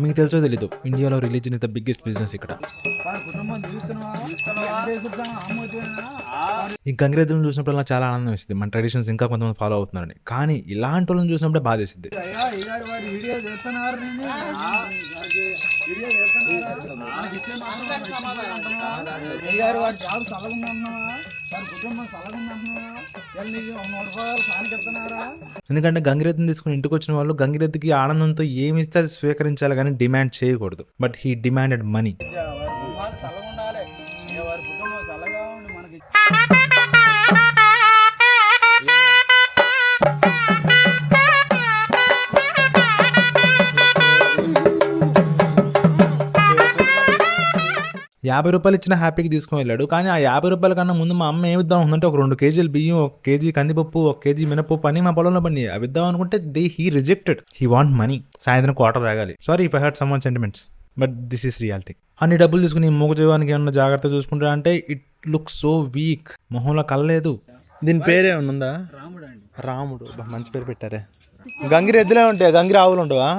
మీకు తెలుసో తెలీదు, ఇండియాలో religion is the biggest business. ఇక్కడ ఈ గంగిరెద్దులను చూసినప్పుడు నాకు చాలా ఆనందం వేస్తుంది. మన ట్రెడిషన్స్ ఇంకా కొంతమంది ఫాలో అవుతున్నారని. కానీ ఇలాంటి వాళ్ళని చూసినప్పుడే బాధ వేస్తుంది. ఎందుకంటే గంగిరెద్దుని తీసుకుని ఇంటికి వచ్చిన వాళ్ళు గంగిరెద్దుకి ఆనందంతో ఏమి ఇస్తే అది స్వీకరించాలి కానీ డిమాండ్ చేయకూడదు. But he demanded money. ₹50 ఇచ్చిన హ్యాపీకి తీసుకుని వెళ్ళాడు. కానీ ఆ ₹50 కన్నా ముందు మా అమ్మ ఏమిద్దాం ఉందంటే ఒక 2 కేజీలు బియ్యం, 1 కేజీ కందిపప్పు, 1 కేజీ మినపప్పు అని మా పొలంలో పండి అవి ఇద్దాం అనుకుంటే he rejected. He want money. సాయంత్రం క్వార్టర్ తాగాలి. Sorry if I hurt some one sentiments, but this is reality. అన్ని డబ్బులు తీసుకుని మూగ జీవానికి ఏమన్నా జాగ్రత్త చూసుకుంటా అంటే ఇట్ లుక్ సో వీక్. మొహంలో కలలేదు. దీని పేరే ఉందా? రాముడు. మంచి పేరు పెట్టారే. గంగిరెద్దులే ఉంటాయి, గంగిరి ఆవులు ఉండవా?